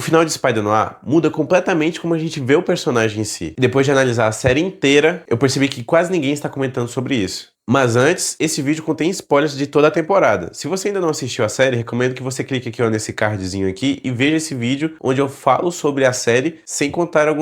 final de Spider-Noir muda completamente como a gente vê o personagem em si. Depois de analisar a série inteira, eu percebi que quase ninguém está comentando sobre isso. Mas antes, esse vídeo contém spoilers de toda a temporada. Se você ainda não assistiu a série, recomendo que você clique aqui ó, nesse cardzinho aqui e veja esse vídeo onde eu falo sobre a série sem contar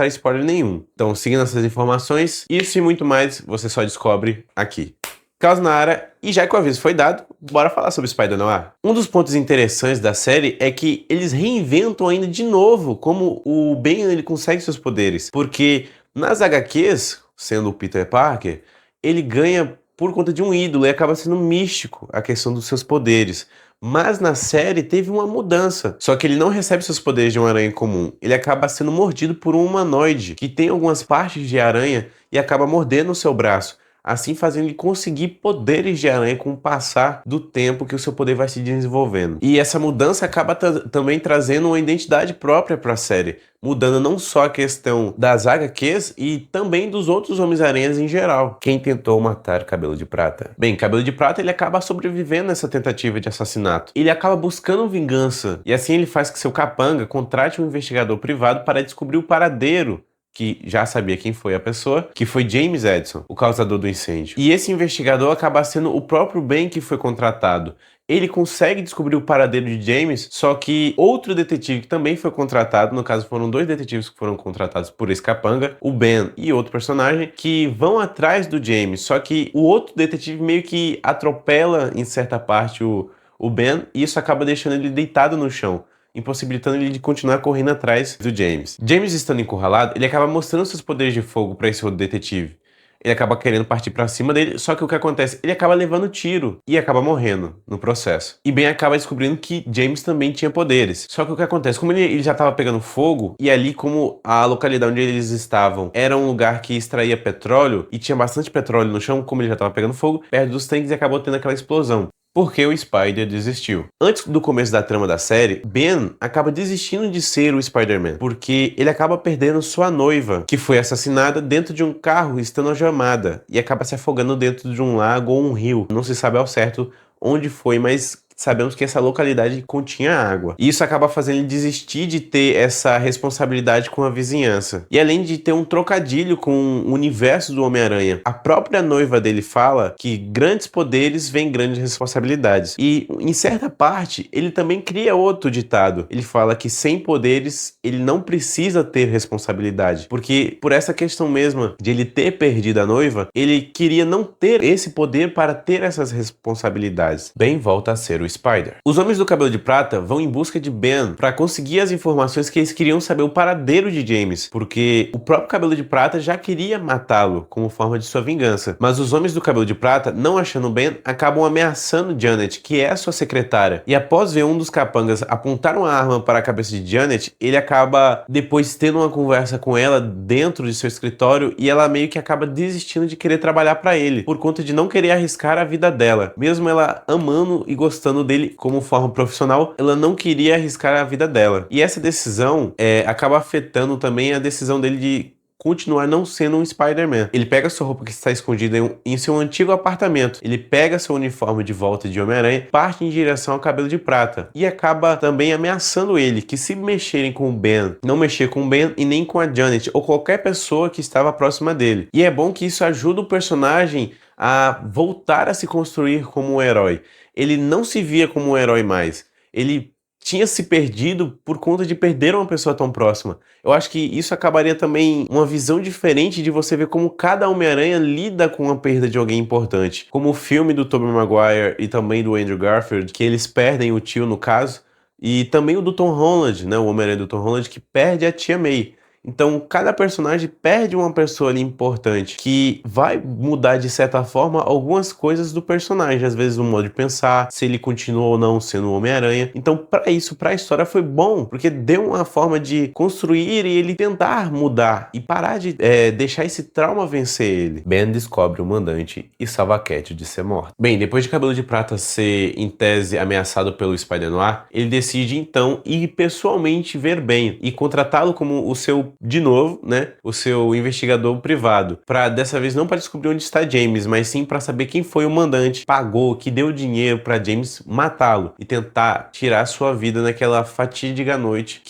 spoiler nenhum. Então, seguindo essas informações, isso e muito mais, você só descobre aqui. Caos na área, e já que o aviso foi dado, bora falar sobre Spider-Noir. Um dos pontos interessantes da série é que eles reinventam ainda de novo como o Ben ele consegue seus poderes. Porque nas HQs, sendo o Peter Parker, ele ganha por conta de um ídolo e acaba sendo místico a questão dos seus poderes. Mas na série teve uma mudança. Só que ele não recebe seus poderes de uma aranha comum. Ele acaba sendo mordido por um humanoide que tem algumas partes de aranha e acaba mordendo o seu braço, assim fazendo ele conseguir poderes de aranha com o passar do tempo que o seu poder vai se desenvolvendo. E essa mudança acaba também trazendo uma identidade própria para a série, mudando não só a questão das HQs e também dos outros Homens-Aranhas em geral. Quem tentou matar Cabelo de Prata? Bem, Cabelo de Prata ele acaba sobrevivendo nessa tentativa de assassinato. Ele acaba buscando vingança e assim ele faz que seu capanga contrate um investigador privado para descobrir o paradeiro, que já sabia quem foi a pessoa, que foi James Edson, o causador do incêndio. E esse investigador acaba sendo o próprio Ben que foi contratado. Ele consegue descobrir o paradeiro de James, só que outro detetive que também foi contratado, no caso foram dois detetives que foram contratados por esse capanga, o Ben e outro personagem, que vão atrás do James, só que o outro detetive meio que atropela em certa parte o Ben, e isso acaba deixando ele deitado no chão, impossibilitando ele de continuar correndo atrás do James. James estando encurralado, ele acaba mostrando seus poderes de fogo para esse outro detetive. Ele acaba querendo partir para cima dele, só que o que acontece? Ele acaba levando tiro e acaba morrendo no processo. E Ben acaba descobrindo que James também tinha poderes. Só que o que acontece? Como ele já estava pegando fogo, e ali como a localidade onde eles estavam era um lugar que extraía petróleo, e tinha bastante petróleo no chão, como ele já estava pegando fogo, perto dos tanques e acabou tendo aquela explosão. Porque o Spider desistiu. Antes do começo da trama da série, Ben acaba desistindo de ser o Spider-Man, porque ele acaba perdendo sua noiva, que foi assassinada dentro de um carro estando algemada, e acaba se afogando dentro de um lago ou um rio. Não se sabe ao certo onde foi, mas sabemos que essa localidade continha água. E isso acaba fazendo ele desistir de ter essa responsabilidade com a vizinhança. E além de ter um trocadilho com o universo do Homem-Aranha, a própria noiva dele fala que grandes poderes vêm grandes responsabilidades. E em certa parte, ele também cria outro ditado. Ele fala que sem poderes, ele não precisa ter responsabilidade. Porque por essa questão mesma de ele ter perdido a noiva, ele queria não ter esse poder para ter essas responsabilidades. Ben volta a ser o Spider. Os Homens do Cabelo de Prata vão em busca de Ben para conseguir as informações que eles queriam saber o paradeiro de James, porque o próprio Cabelo de Prata já queria matá-lo como forma de sua vingança. Mas os Homens do Cabelo de Prata, não achando Ben, acabam ameaçando Janet, que é a sua secretária. E após ver um dos capangas apontar uma arma para a cabeça de Janet, ele acaba depois tendo uma conversa com ela dentro de seu escritório e ela meio que acaba desistindo de querer trabalhar para ele, por conta de não querer arriscar a vida dela. Mesmo ela amando e gostando dele como forma profissional, ela não queria arriscar a vida dela. E essa decisão acaba afetando também a decisão dele de continuar não sendo um Spider-Man. Ele pega sua roupa que está escondida em seu antigo apartamento, ele pega seu uniforme de volta de Homem-Aranha, parte em direção ao Cabelo de Prata e acaba também ameaçando ele que se mexerem com o Ben, não mexer com o Ben e nem com a Janet ou qualquer pessoa que estava próxima dele. E é bom que isso ajuda o personagem a voltar a se construir como um herói. Ele não se via como um herói mais. Ele tinha se perdido por conta de perder uma pessoa tão próxima. Eu acho que isso acabaria também uma visão diferente de você ver como cada Homem-Aranha lida com a perda de alguém importante. Como o filme do Tobey Maguire e também do Andrew Garfield, que eles perdem o tio no caso, e também o do Tom Holland, né, o Homem-Aranha do Tom Holland, que perde a tia May. Então, cada personagem perde uma pessoa ali importante, que vai mudar, de certa forma, algumas coisas do personagem. Às vezes, o modo de pensar, se ele continua ou não sendo o Homem-Aranha. Então, para isso, para a história, foi bom, porque deu uma forma de construir e ele tentar mudar e parar de deixar esse trauma vencer ele. Ben descobre o mandante e salva a Cat de ser morta. Bem, depois de Cabelo de Prata ser, em tese, ameaçado pelo Spider-Noir, ele decide, então, ir pessoalmente ver Ben e contratá-lo como o seu escolheu de novo, né, o seu investigador privado, dessa vez não para descobrir onde está James, mas sim para saber quem foi o mandante, pagou, que deu dinheiro para James matá-lo e tentar tirar sua vida naquela fatídica noite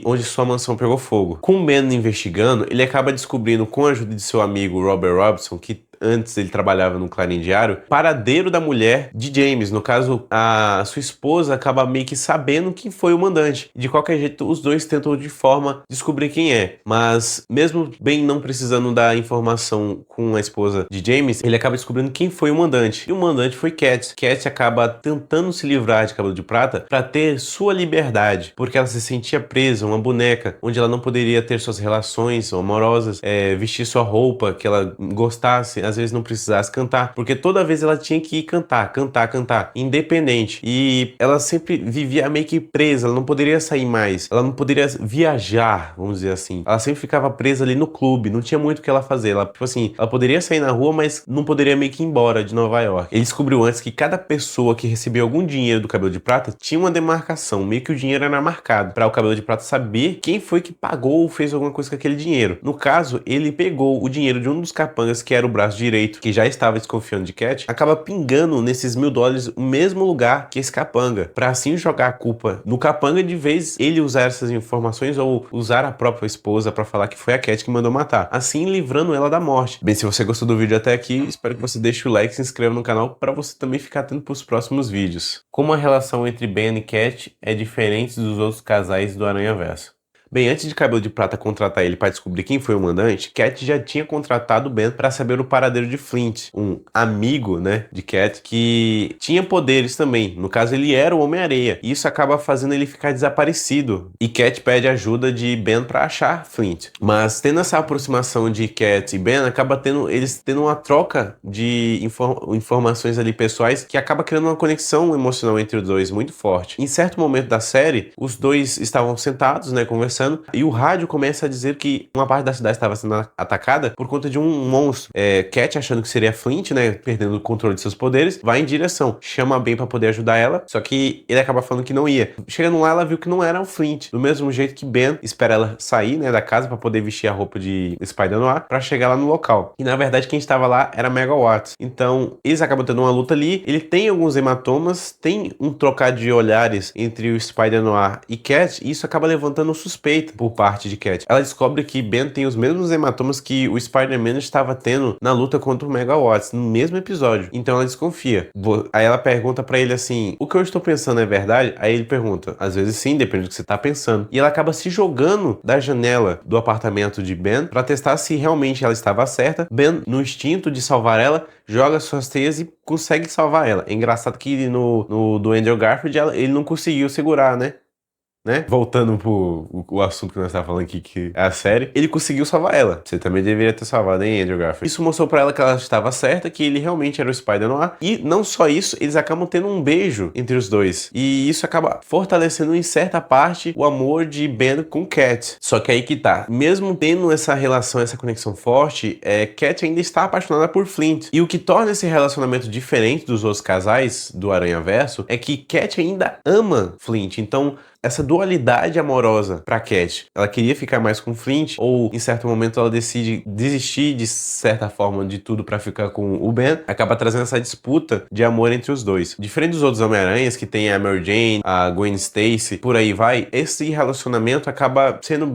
onde sua mansão pegou fogo. Com o Ben investigando, ele acaba descobrindo, com a ajuda de seu amigo Robert Robson, que antes ele trabalhava no Clarim Diário, paradeiro da mulher de James. No caso, a sua esposa acaba meio que sabendo quem foi o mandante. De qualquer jeito, os dois tentam de forma descobrir quem é. Mas, mesmo Ben não precisando da informação com a esposa de James, ele acaba descobrindo quem foi o mandante. E o mandante foi Cat. Cat acaba tentando se livrar de Cabelo de Prata para ter sua liberdade, porque ela se sentia presa, uma boneca, onde ela não poderia ter suas relações amorosas, vestir sua roupa que ela gostasse, às vezes não precisasse cantar, porque toda vez ela tinha que cantar, independente. E ela sempre vivia meio que presa, ela não poderia sair mais, ela não poderia viajar, vamos dizer assim. Ela sempre ficava presa ali no clube, não tinha muito o que ela fazer. Ela, tipo assim, ela poderia sair na rua, mas não poderia meio que ir embora de Nova York. Ele descobriu antes que cada pessoa que recebia algum dinheiro do Cabelo de Prata tinha uma demarcação, meio que o dinheiro era marcado, para o Cabelo de Prata saber quem foi que pagou ou fez alguma coisa com aquele dinheiro. No caso, ele pegou o dinheiro de um dos capangas, que era o braço direito, que já estava desconfiando de Cat, acaba pingando nesses $1000 o mesmo lugar que esse capanga, para assim jogar a culpa no capanga, de vez ele usar essas informações ou usar a própria esposa para falar que foi a Cat que mandou matar, assim livrando ela da morte. Bem, se você gostou do vídeo até aqui, espero que você deixe o like e se inscreva no canal para você também ficar atento para os próximos vídeos. Como a relação entre Ben e Cat é diferente dos outros casais do Aranhaverso. Bem, antes de Cabelo de Prata contratar ele para descobrir quem foi o mandante, Cat já tinha contratado Ben para saber o paradeiro de Flint, um amigo, né, de Cat, que tinha poderes também. No caso, ele era o Homem-Areia. E isso acaba fazendo ele ficar desaparecido. E Cat pede ajuda de Ben para achar Flint. Mas tendo essa aproximação de Cat e Ben, acaba eles tendo uma troca de informações ali pessoais que acaba criando uma conexão emocional entre os dois muito forte. Em certo momento da série, os dois estavam sentados, né, conversando, e o rádio começa a dizer que uma parte da cidade estava sendo atacada por conta de um monstro. Cat, achando que seria Flint, né, perdendo o controle de seus poderes, vai em direção, chama Ben para poder ajudar ela, só que ele acaba falando que não ia. Chegando lá, ela viu que não era o Flint, do mesmo jeito que Ben espera ela sair, né, da casa para poder vestir a roupa de Spider-Noir para chegar lá no local. E na verdade quem estava lá era Megawatts. Então eles acabam tendo uma luta ali, ele tem alguns hematomas, tem um trocar de olhares entre o Spider-Noir e Cat, e isso acaba levantando um suspeito por parte de Cat. Ela descobre que Ben tem os mesmos hematomas que o Spider-Man estava tendo na luta contra o Megawatts, no mesmo episódio. Então ela desconfia. Aí ela pergunta pra ele assim, o que eu estou pensando é verdade? Aí ele pergunta, às vezes sim, depende do que você tá pensando. E ela acaba se jogando da janela do apartamento de Ben pra testar se realmente ela estava certa. Ben, no instinto de salvar ela, joga suas teias e consegue salvar ela. É engraçado que do Andrew Garfield ele não conseguiu segurar, né? Voltando pro o assunto que nós estávamos falando aqui, que é a série, ele conseguiu salvar ela. Você também deveria ter salvado, hein, Andrew Garfield? Isso mostrou pra ela que ela estava certa, que ele realmente era o Spider-Noir. E não só isso, eles acabam tendo um beijo entre os dois. E isso acaba fortalecendo em certa parte o amor de Ben com Cat. Só que aí que tá. Mesmo tendo essa relação, essa conexão forte, Cat ainda está apaixonada por Flint. E o que torna esse relacionamento diferente dos outros casais do Aranhaverso é que Cat ainda ama Flint. Então, essa dualidade amorosa pra Cat. Ela queria ficar mais com Flint, ou em certo momento ela decide desistir de certa forma de tudo pra ficar com o Ben, acaba trazendo essa disputa de amor entre os dois. Diferente dos outros Homem-Aranhas, que tem a Mary Jane, a Gwen Stacy, por aí vai, esse relacionamento acaba sendo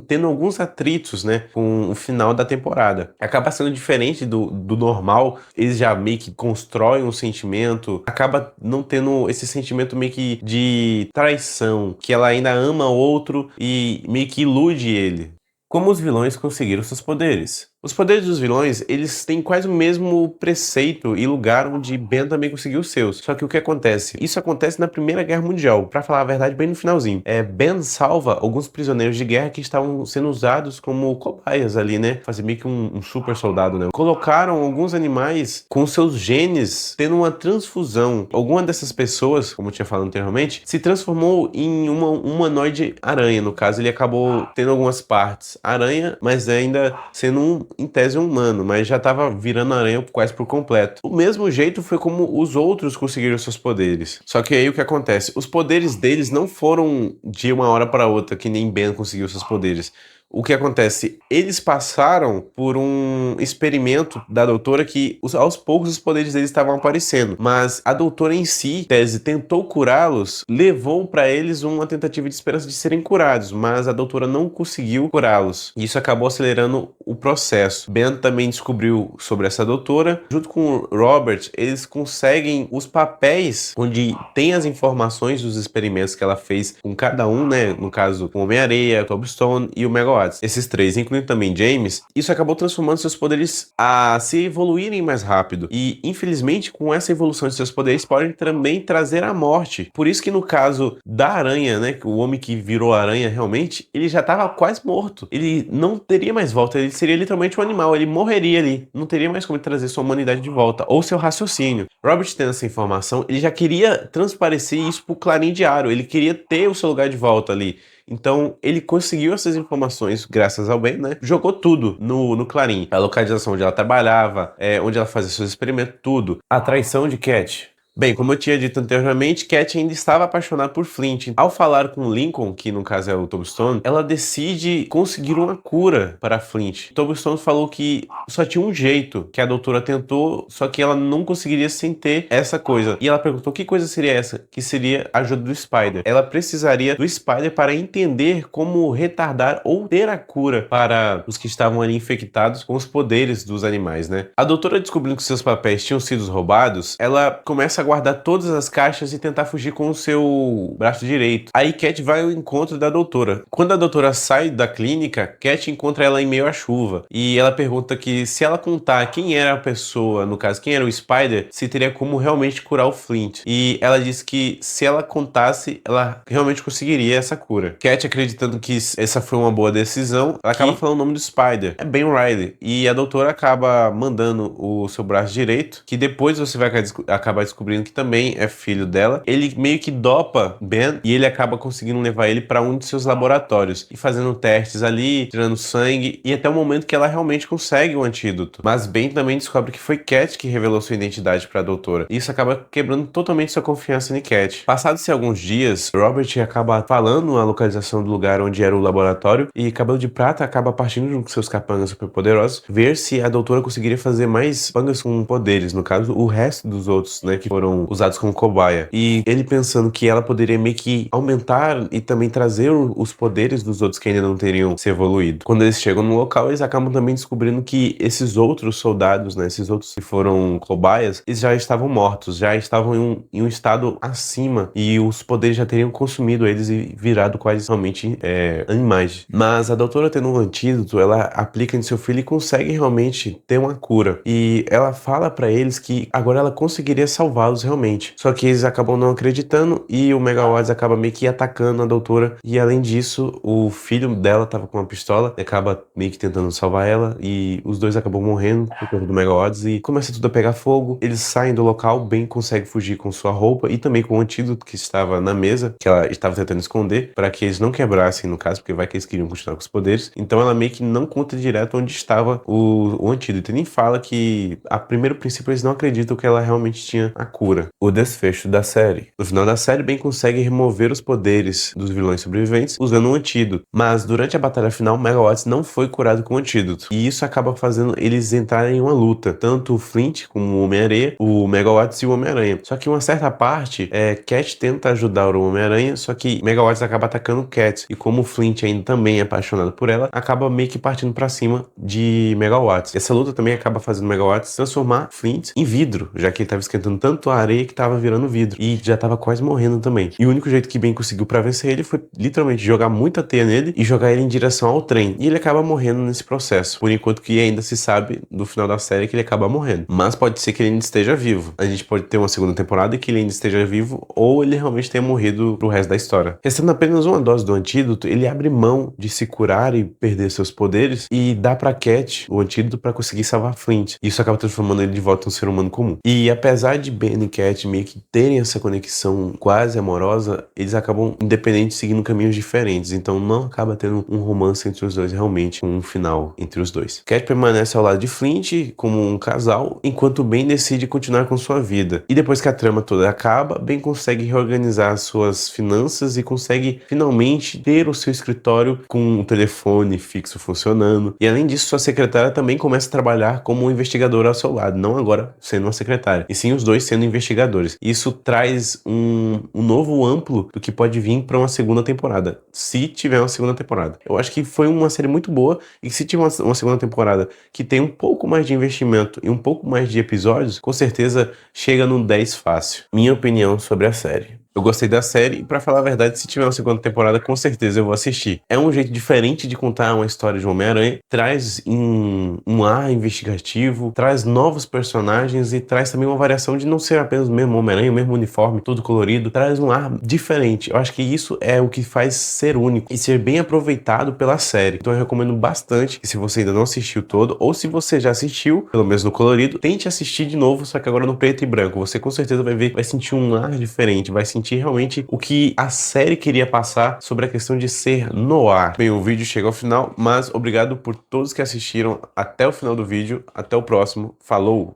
tendo alguns atritos, né, com o final da temporada. Acaba sendo diferente do normal, eles já meio que constroem um sentimento, acaba não tendo esse sentimento meio que de traição, que ela ainda ama outro e meio que ilude ele. Como os vilões conseguiram seus poderes? Os poderes dos vilões, eles têm quase o mesmo preceito e lugar onde Ben também conseguiu os seus. Só que o que acontece? Isso acontece na Primeira Guerra Mundial, pra falar a verdade, bem no finalzinho. Ben salva alguns prisioneiros de guerra que estavam sendo usados como cobaias ali, né? Fazer meio que um super soldado, né? Colocaram alguns animais com seus genes tendo uma transfusão. Alguma dessas pessoas, como eu tinha falado anteriormente, se transformou em uma humanoide aranha. No caso, ele acabou tendo algumas partes aranha, mas ainda sendo em tese humano, mas já tava virando aranha quase por completo. Do mesmo jeito foi como os outros conseguiram seus poderes. Só que aí o que acontece? Os poderes deles não foram de uma hora para outra, que nem Ben conseguiu seus poderes. O que acontece? Eles passaram por um experimento da doutora que aos poucos os poderes deles estavam aparecendo, mas a doutora em si, tese, tentou curá-los, levou para eles uma tentativa de esperança de serem curados, mas a doutora não conseguiu curá-los. E isso acabou acelerando o processo. Ben também descobriu sobre essa doutora. Junto com o Robert, eles conseguem os papéis onde tem as informações dos experimentos que ela fez com cada um, né? No caso, o Homem-Areia, o Tombstone e o Megawatts. Esses três, incluindo também James, isso acabou transformando seus poderes a se evoluírem mais rápido. E, infelizmente, com essa evolução de seus poderes, podem também trazer a morte. Por isso que no caso da aranha, né? O homem que virou aranha realmente, ele já estava quase morto. Ele não teria mais volta, ele seria literalmente um animal, ele morreria ali. Não teria mais como trazer sua humanidade de volta, ou seu raciocínio. Robert, tendo essa informação, ele já queria transparecer isso pro Clarim Diário, ele queria ter o seu lugar de volta ali. Então, ele conseguiu essas informações graças ao Ben, né? Jogou tudo no Clarim. A localização onde ela trabalhava, onde ela fazia seus experimentos, tudo. A traição de Cat. Bem, como eu tinha dito anteriormente, Cat ainda estava apaixonada por Flint. Ao falar com Lincoln, que no caso é o Tombstone, ela decide conseguir uma cura para Flint. Tombstone falou que só tinha um jeito, que a doutora tentou, só que ela não conseguiria sem ter essa coisa. E ela perguntou que coisa seria essa? Que seria a ajuda do Spider. Ela precisaria do Spider para entender como retardar ou ter a cura para os que estavam ali infectados com os poderes dos animais, né? A doutora, descobrindo que seus papéis tinham sido roubados, ela começa a guardar todas as caixas e tentar fugir com o seu braço direito. Aí Cat vai ao encontro da doutora. Quando a doutora sai da clínica, Cat encontra ela em meio à chuva. E ela pergunta que se ela contar quem era a pessoa, no caso, quem era o Spider, se teria como realmente curar o Flint. E ela diz que se ela contasse, ela realmente conseguiria essa cura. Cat, acreditando que essa foi uma boa decisão, ela acaba falando o nome do Spider. É Ben Reilly. E a doutora acaba mandando o seu braço direito, que depois você vai acabar descobrindo que também é filho dela. Ele meio que dopa Ben e ele acaba conseguindo levar ele para um de seus laboratórios e fazendo testes ali, tirando sangue, e até o momento que ela realmente consegue o antídoto. Mas Ben também descobre que foi Cat que revelou sua identidade para a doutora. E isso acaba quebrando totalmente sua confiança em Cat. Passados-se alguns dias, Robert acaba falando a localização do lugar onde era o laboratório e Cabelo de Prata acaba partindo junto com seus capangas superpoderosos ver se a doutora conseguiria fazer mais capangas com poderes, no caso, o resto dos outros, né, que foram usados como cobaia. E ele pensando que ela poderia meio que aumentar e também trazer os poderes dos outros que ainda não teriam se evoluído. Quando eles chegam no local, eles acabam também descobrindo que esses outros soldados, né, esses outros que foram cobaias, eles já estavam mortos, já estavam em um estado acima e os poderes já teriam consumido eles e virado quase realmente animais. Mas a doutora, tendo um antídoto, ela aplica em seu filho e consegue realmente ter uma cura. E ela fala pra eles que agora ela conseguiria salvá-los realmente. Só que eles acabam não acreditando e o Megawatts acaba meio que atacando a doutora. E além disso, o filho dela tava com uma pistola e acaba meio que tentando salvar ela. E os dois acabam morrendo por conta do Megawatts e começa tudo a pegar fogo. Eles saem do local, Ben consegue fugir com sua roupa e também com o antídoto que estava na mesa, que ela estava tentando esconder, para que eles não quebrassem, no caso, porque vai que eles queriam continuar com os poderes. Então ela meio que não conta direto onde estava o antídoto. E nem fala que, a primeiro princípio, eles não acreditam que ela realmente tinha a cura. O desfecho da série. No final da série, Ben consegue remover os poderes dos vilões sobreviventes usando um antídoto. Mas durante a batalha final, Megawatts não foi curado com o antídoto. E isso acaba fazendo eles entrarem em uma luta. Tanto o Flint como o Homem-Areia, o Megawatts e o Homem-Aranha. Só que em uma certa parte, Cat tenta ajudar o Homem-Aranha, só que Megawatts acaba atacando Cat. E como o Flint ainda também é apaixonado por ela, acaba meio que partindo pra cima de Megawatts. Essa luta também acaba fazendo Megawatts transformar Flint em vidro, já que ele estava esquentando tanto a areia que tava virando vidro. E já tava quase morrendo também. E o único jeito que Ben conseguiu pra vencer ele foi literalmente jogar muita teia nele e jogar ele em direção ao trem. E ele acaba morrendo nesse processo. Por enquanto que ainda se sabe no final da série que ele acaba morrendo. Mas pode ser que ele ainda esteja vivo. A gente pode ter uma segunda temporada e que ele ainda esteja vivo, ou ele realmente tenha morrido pro resto da história. Restando apenas uma dose do antídoto, ele abre mão de se curar e perder seus poderes e dá pra Cat o antídoto pra conseguir salvar Flint. Isso acaba transformando ele de volta em um ser humano comum. E apesar de Ben e Cat meio que terem essa conexão quase amorosa, eles acabam, independente, seguindo caminhos diferentes. Então não acaba tendo um romance entre os dois realmente, com um final entre os dois. Cat permanece ao lado de Flint como um casal, enquanto Ben decide continuar com sua vida. E depois que a trama toda acaba, Ben consegue reorganizar suas finanças e consegue finalmente ter o seu escritório com o telefone fixo funcionando. E além disso, sua secretária também começa a trabalhar como investigadora ao seu lado, não agora sendo uma secretária, e sim os dois sendo investigadores. Isso traz um novo amplo do que pode vir para uma segunda temporada, se tiver uma segunda temporada. Eu acho que foi uma série muito boa, e se tiver uma segunda temporada que tem um pouco mais de investimento e um pouco mais de episódios, com certeza chega no 10 fácil. Minha opinião sobre a série. Eu gostei da série e, pra falar a verdade, se tiver uma segunda temporada, com certeza eu vou assistir. É um jeito diferente de contar uma história de Homem-Aranha, traz um ar investigativo, traz novos personagens e traz também uma variação de não ser apenas o mesmo Homem-Aranha, o mesmo uniforme, todo colorido, traz um ar diferente. Eu acho que isso é o que faz ser único e ser bem aproveitado pela série. Então eu recomendo bastante que, se você ainda não assistiu todo, ou se você já assistiu, pelo menos no colorido, tente assistir de novo, só que agora no preto e branco. Você com certeza vai ver, vai sentir um ar diferente, vai sentir realmente o que a série queria passar sobre a questão de ser noir. Bem, o vídeo chega ao final, mas obrigado por todos que assistiram até o final do vídeo. Até o próximo. Falou!